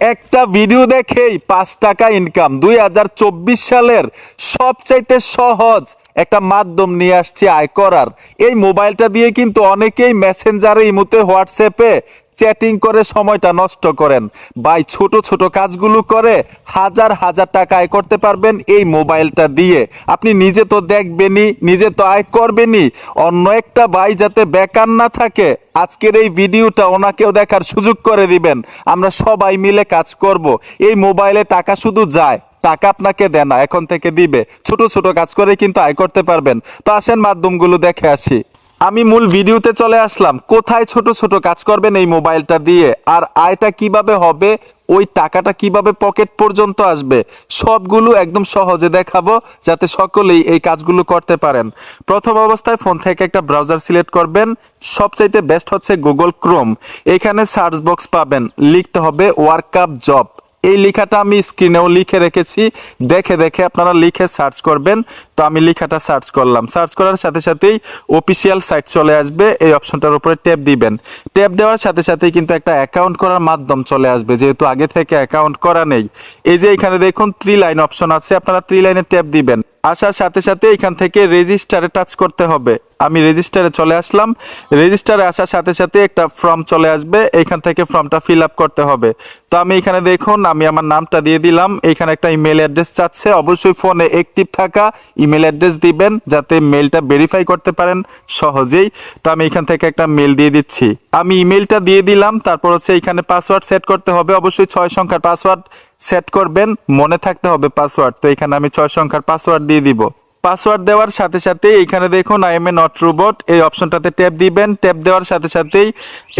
একটা ভিডিও দেখেই 5 টাকা ইনকাম। 2024 সালের সবচাইতে সহজ একটা মাধ্যম নিয়ে আসছি আয় করার। এই মোবাইলটা দিয়ে কিন্তু অনেকেই মেসেঞ্জারে, ইমোতে, হোয়াটসঅ্যাপে চ্যাটিং করে সময়টা নষ্ট করেন। ভাই, ছোট ছোট কাজগুলো করে হাজার হাজার টাকা আয় করতে পারবেন এই মোবাইলটা দিয়ে। আপনি নিজে তো দেখবেনই, নিজে তো আয় করবেনই, অন্য একটা ভাই যাতে বেকার না থাকে আজকের এই ভিডিওটা ওনাকেও দেখার সুযোগ করে দিবেন। আমরা সবাই মিলে কাজ করব। এই মোবাইলে টাকা শুধু যায়, টাকা আপনাকে দেয় না, এখন থেকে দিবে। ছোট ছোট কাজ করে কিন্তু আয় করতে পারবেন। তো আসেন মাধ্যমগুলো দেখে আসি। আমি মূল ভিডিওতে চলে আসলাম। কোথায় ছোট ছোট কাজ করবেন এই মোবাইলটা দিয়ে, আর আয়টা কিভাবে হবে, ওই টাকাটা কিভাবে পকেট পর্যন্ত আসবে, সবগুলো একদম সহজে দেখাবো যাতে সকলেই এই কাজগুলো করতে পারেন। প্রথম অবস্থায় ফোন থেকে একটা ব্রাউজার সিলেক্ট করবেন। সবচাইতে বেস্ট হচ্ছে গুগল ক্রোম। এখানে সার্চ বক্স পাবেন, লিখতে হবে ওয়ার্কআপ জব। এই লেখাটা আমি স্ক্রিনেও লিখে রেখেছি, দেখে দেখে আপনারা লিখে সার্চ করবেন। তো আমি লেখাটা সার্চ করলাম। সার্চ করার সাথে সাথেই অফিসিয়াল সাইট চলে আসবে। এই অপশনটার উপরে ট্যাপ দিবেন। ট্যাপ দেওয়ার সাথে সাথেই কিন্তু একটা অ্যাকাউন্ট করার মাধ্যম চলে আসবে, যেহেতু আগে থেকে অ্যাকাউন্ট করা নেই। এই যে এখানে দেখুন 3 লাইন অপশন আছে, আপনারা 3 লাইনে ট্যাপ দিবেন। আসার সাথে সাথে এখান থেকে রেজিস্টারে টাচ করতে হবে। আমি রেজিস্টারে চলে আসলাম। রেজিস্টারে আসার সাথে সাথে একটা ফর্ম চলে আসবে, এখান থেকে ফর্মটা ফিল আপ করতে হবে। তো আমি এখানে দেখুন, আমি আমার নামটা দিয়ে দিলাম। এখানে একটা ইমেল অ্যাড্রেস চাচ্ছে, অবশ্যই ফোনে অ্যাক্টিভ থাকা ইমেল অ্যাড্রেস দিবেন যাতে মেলটা ভেরিফাই করতে পারেন সহজেই। তো আমি এখান থেকে একটা মেল দিয়ে দিচ্ছি। আমি ইমেলটা দিয়ে দিলাম। তারপর হচ্ছে এখানে পাসওয়ার্ড সেট করতে হবে, অবশ্যই 6 সংখ্যার পাসওয়ার্ড সেট করবেন, মনে থাকতে হবে পাসওয়ার্ড। তো এখানে আমি 6 সংখ্যার পাসওয়ার্ড দিয়ে দিব। পাসওয়ার্ড দেওয়ার সাথে সাথে এখানে দেখুন I M A not robot, এই অপশনটাতে ট্যাপ দিবেন। ট্যাপ দেওয়ার সাথে সাথেই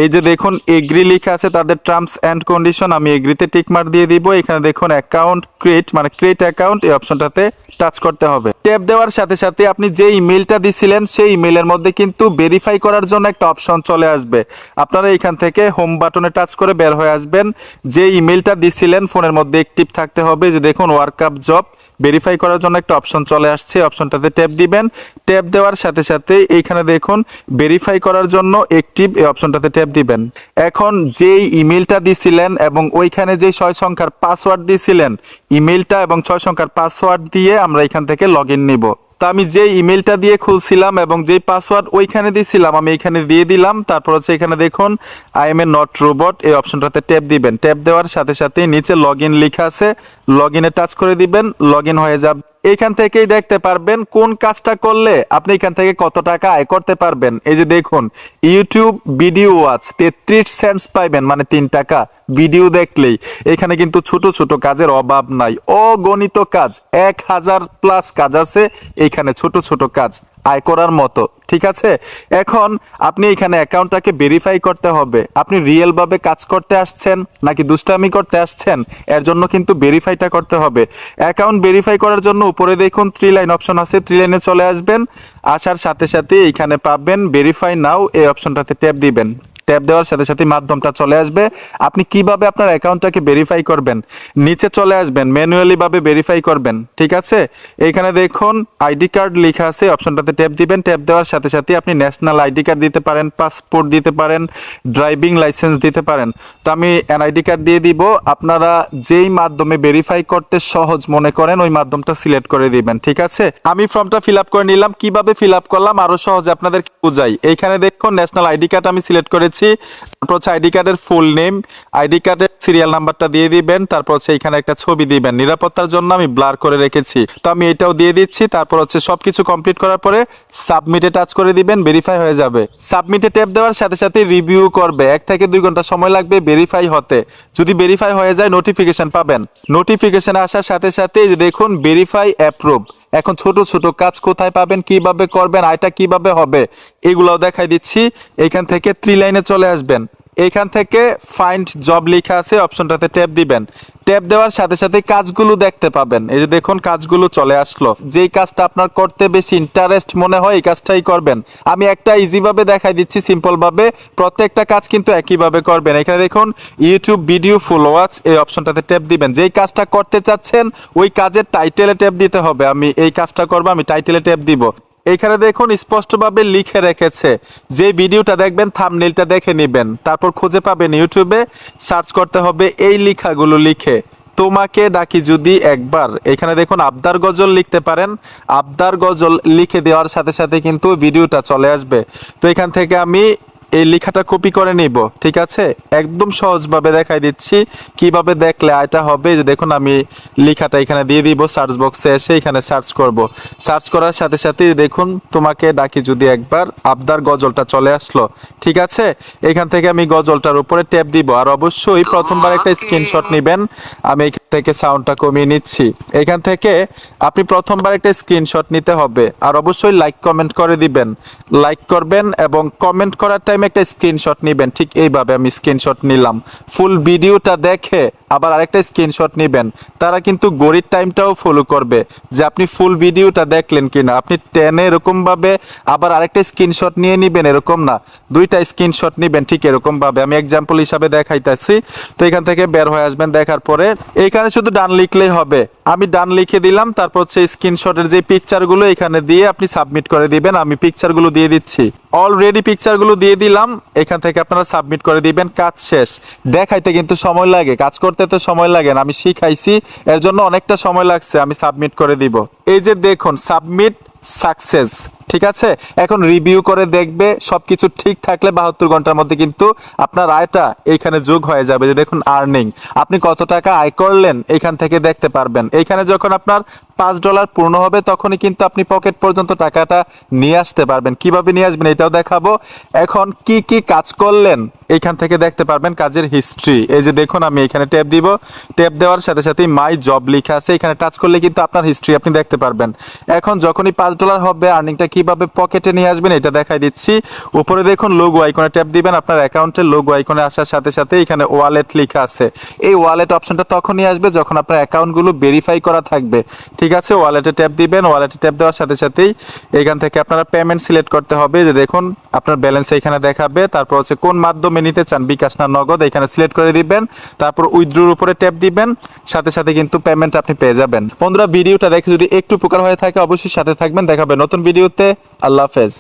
এই যে দেখুন এগ্রি লেখা আছে, তাদের টার্মস অ্যান্ড কন্ডিশন, আমি এগ্রিতে টিক মার্ক দিয়ে দিব। এখানে দেখুন অ্যাকাউন্ট ক্রিয়েট, মানে ক্রিয়েট অ্যাকাউন্ট, এই অপশনটাতে টাচ করতে হবে। ট্যাপ দেওয়ার সাথে সাথে আপনি যে ইমেলটা দিছিলেন সেই ইমেলের মধ্যে কিন্তু ভেরিফাই করার জন্য একটা অপশন চলে আসবে। আপনারা এখান থেকে হোম বাটনে টাচ করে বের হয়ে আসবেন। যে ইমেলটা দিছিলেন ফোনের মধ্যে অ্যাক্টিভ থাকতে হবে। যে দেখুন ওয়ার্কআপ জব, ভেরিফাই করার জন্য একটা অপশন চলে আসছে, অপশনটাতে ট্যাপ দিবেন। ট্যাপ দেওয়ার সাথে সাথে এইখানে দেখুন ভেরিফাই করার জন্য অ্যাক্টিভ, এই অপশনটাতে ট্যাপ দিবেন। এখন যেই ইমেলটা দিছিলেন এবং ওইখানে যে 6 সংখ্যার পাসওয়ার্ড দিছিলেন, ইমেলটা এবং 6 সংখ্যার পাসওয়ার্ড দিয়ে আমরা এখান থেকে লগইন নিব। তো আমি যে ইমেলটা দিয়ে খুলছিলাম এবং যেই পাসওয়ার্ড ওইখানে দিয়েছিলাম আমি এখানে দিয়ে দিলাম। তারপর হচ্ছে এখানে দেখুন I M A not robot, এই অপশনটাতে ট্যাপ দিবেন। ট্যাপ দেওয়ার সাথে সাথে নিচে লগইন লেখা আছে, লগইনে টাচ করে দিবেন, লগইন হয়ে যাবে। এখান থেকেই দেখতে পারবেন কোন কাজটা করলে আপনি এখান থেকে কত টাকা আয় করতে পারবেন। এই যে দেখুন ইউটিউব ভিডিও ওয়াচ 33 সেন্টস পাইবেন, মানে 3 টাকা ভিডিও দেখলেই। এখানে কিন্তু ছোট ছোট কাজের অভাব নাই, অগণিত কাজ, 1000+ কাজ আছে এখানে, ছোট ছোট কাজ আয় করার মতো। ঠিক আছে, এখন আপনি এখানে অ্যাকাউন্টটাকে ভেরিফাই করতে হবে। আপনি রিয়েল ভাবে কাজ করতে আসছেন নাকি দুষ্টামি করতে আসছেন, এর জন্য কিন্তু ভেরিফাইটা করতে হবে। অ্যাকাউন্ট ভেরিফাই করার জন্য উপরে দেখুন 3 লাইন অপশন আছে, 3 লাইনে চলে আসবেন। আসার সাথে সাথে এখানে পাবেন ভেরিফাই নাও, এই অপশনটাতে ট্যাপ দিবেন। ট্যাপ দেওয়ার সাথে সাথে মাধ্যমটা চলে আসবে। আপনি কিভাবে আপনার অ্যাকাউন্টটাকে ভেরিফাই করবেন, নিচে চলে আসবেন, ম্যানুয়ালি ভাবে ভেরিফাই করবেন। ঠিক আছে, এখানে দেখুন আইডি কার্ড লেখা আছে, অপশনটাতে ট্যাপ দিবেন। ট্যাপ দেওয়ার সাথে সাথে আপনি ন্যাশনাল আইডি কার্ড দিতে পারেন, পাসপোর্ট দিতে পারেন, ড্রাইভিং লাইসেন্স দিতে পারেন। তো আমি এনআইডি কার্ড দিয়ে দিব। আপনারা যেই মাধ্যমে ভেরিফাই করতে সহজ মনে করেন ওই মাধ্যমটা সিলেক্ট করে দিবেন। ঠিক আছে, আমি ফর্মটা ফিল আপ করে নিলাম। কিভাবে ফিল আপ করলাম আরো সহজে আপনাদের বুঝাই। এইখানে দেখুন ন্যাশনাল আইডি কার্ড আমি সিলেক্ট করেছি। তারপর হচ্ছে আইডি কার্ডের ফুল নেম, আইডি কার্ডের সিরিয়াল নাম্বারটা দিয়ে দিবেন। তারপর হচ্ছে এখানে একটা ছবি দিবেন, নিরাপত্তার জন্য আমি ব্লার করে রেখেছি। তো আমি এটাও দিয়ে দিচ্ছি। তারপর হচ্ছে সবকিছু কমপ্লিট করার পরে সাবমিটে টাচ করে দিবেন, ভেরিফাই হয়ে যাবে। সাবমিটে ট্যাপ দেওয়ার সাথে সাথে রিভিউ করবে, 1 থেকে 2 ঘন্টা সময় লাগবে ভেরিফাই হতে। যদি ভেরিফাই হয়ে যায় নোটিফিকেশন পাবেন। নোটিফিকেশন আসার সাথে সাথে দেখুন ভেরিফাই অ্যাপ্রুভ। এখন ছোট ছোট কাজ কোথায় পাবেন, কিভাবে করবেন, আয়টা কিভাবে হবে, এগুলাও দেখাই দিচ্ছি। এখান থেকে 3 লাইনে চলে আসবেন। এখান থেকে ফাইন্ড জব লেখা আছে, অপশনটাতে ট্যাপ দিবেন। ট্যাপ দেওয়ার সাথে সাথে কাজগুলো দেখতে পাবেন। এই যে দেখুন কাজগুলো চলে আসলো। যেই কাজটা আপনার করতে বেশি ইন্টারেস্ট মনে হয় এই কাজটাই করবেন। আমি একটা ইজি ভাবে দেখাই দিচ্ছি, সিম্পল ভাবে। প্রত্যেকটা কাজ কিন্তু একইভাবে করবেন। এখানে দেখুন ইউটিউব ভিডিও ফুল ওয়াচ, এই অপশনটাতে ট্যাপ দিবেন। যেই কাজটা করতে চাচ্ছেন ওই কাজের টাইটেলে ট্যাপ দিতে হবে। আমি এই কাজটা করব, আমি টাইটেলে ট্যাপ দিব। এখানে দেখুন স্পষ্টভাবে লিখে রেখেছে, যে ভিডিওটা দেখবেন থাম্বনেইলটা দেখে নেবেন, তারপর খুঁজে পাবেন ইউটিউবে, সার্চ করতে হবে এই লেখাগুলো লিখে তোমাকে ডাকি যদি একবার। এখানে দেখুন আবদার গজল লিখতে পারেন, আবদার গজল লিখে দেওয়ার সাথে সাথে কিন্তু ভিডিওটা চলে আসবে। তো এখান থেকে আমি এই লেখাটা কপি করে নিব, ঠিক আছে? একদম সহজভাবে দেখাই দিচ্ছি কিভাবে দেখলে এটা হবে। যে দেখুন আমি লেখাটা এখানে দিয়ে দিব, সার্চ বক্সে এসে এখানে সার্চ করব। সার্চ করার সাথে সাথে দেখুন তোমাকে ডাকি যদি একবার আবদার গজলটা চলে আসলো, ঠিক আছে? এখান থেকে আমি গজলটার উপরে ট্যাপ দিব। আর অবশ্যই প্রথমবার একটা স্ক্রিনশট নেবেন। আমি এখান থেকে সাউন্ডটা কমিয়ে নিচ্ছি। এখান থেকে আপনি প্রথমবার একটা স্ক্রিনশট নিতে হবে। আর অবশ্যই লাইক কমেন্ট করে দিবেন, লাইক করবেন এবং কমেন্ট করার টাইমে একটা স্ক্রিনশট নেবেন। ঠিক এইভাবে আমি স্ক্রিনশট নিলাম। ফুল ভিডিওটা দেখে আবার আরেকটা স্ক্রিনশট নেবেন। তারা কিন্তু ঘড়ির টাইমটাও ফলো করবে যে আপনি ফুল ভিডিওটা দেখলেন কিনা। আপনি টেনে এরকমভাবে আবার আরেকটা স্ক্রিনশট নিয়ে নেবেন, এরকম না, দুইটা স্ক্রিনশট নেবেন ঠিক এরকমভাবে। আমি এক্সাম্পল হিসাবে দেখাইতেছি। তো এখান থেকে বের হয়ে আসবেন, দেখার পরে এইখানে শুধু ডান লিখলেই হবে। আমি ডান লিখে দিলাম, তারপর হচ্ছে স্ক্রিনশটের যে পিকচারগুলো এখানে দিয়ে আপনি সাবমিট করে দিবেন। আমি পিকচারগুলো দিয়ে দিচ্ছি, অলরেডি পিকচারগুলো দিয়ে দিলাম। এখান থেকে আপনারা সাবমিট করে দিবেন, কাজ শেষ। দেখাইতে কিন্তু সময় লাগে, কাজ করতে তো সময় লাগে না, আমি শিখাইছি, এর জন্য অনেকটা সময় লাগছে। আমি সাবমিট করে দিব। এই যে দেখুন সাবমিট সাকসেস, ঠিক আছে? এখন রিভিউ করে দেখবে সবকিছু ঠিক থাকলে 72 ঘন্টার মধ্যে কিন্তু আপনার আয়টা এইখানে যোগ হয়ে যাবে। যে দেখুন আর্নিং, আপনি কত টাকা আয় করলেন এখান থেকে দেখতে পারবেন। এইখানে যখন আপনার $5 পূর্ণ হবে তখনই কিন্তু আপনি পকেট পর্যন্ত টাকাটা নিয়ে আসতে পারবেন। কিভাবে নিয়ে আসবেন এটাও দেখাবো। এখন কি কি কাজ করলেন এইখান থেকে দেখতে পারবেন, কাজের হিস্ট্রি। এই যে দেখুন আমি এখানে ট্যাপ দিব, ট্যাপ দেওয়ার সাথে সাথে মাই জব লেখা আছে, এখানে টাচ করলে কিন্তু আপনার হিস্ট্রি আপনি দেখতে পারবেন। এখন যখনই $5 হবে আর্নিংটা কিভাবে পকেটে নিয়ে আসবেন এটা দেখাই দিচ্ছি। উপরে দেখুন লোগো আইকনে ট্যাপ দিবেন, আপনার অ্যাকাউন্টের লোগো আইকনে আসার সাথে সাথে এখানে ওয়ালেট লেখা আছে। এই ওয়ালেট অপশনটা তখনই আসবে যখন আপনার অ্যাকাউন্টগুলো ভেরিফাই করা থাকবে, ঠিক আছে? ওয়ালেটে ট্যাপ দিবেন, ওয়ালেটে ট্যাপ দেওয়ার সাথে সাথেই এখান থেকে আপনারা পেমেন্ট সিলেক্ট করতে হবে। যে দেখুন আপনার ব্যালেন্স এখানে দেখাবে, তারপর হচ্ছে কোন মাধ্যমে নিতে চান, বিকাশ না নগদ, এখানে সিলেক্ট করে দিবেন। তারপর উইথড্রোর উপরে ট্যাপ দিবেন, সাথে সাথে কিন্তু পেমেন্ট আপনি পেয়ে যাবেন। বন্ধুরা ভিডিওটা দেখে যদি একটু উপকার হয়ে থাকে অবশ্যই সাথে থাকবেন। দেখাবে নতুন ভিডিওতে। আল্লাহ হাফেজ।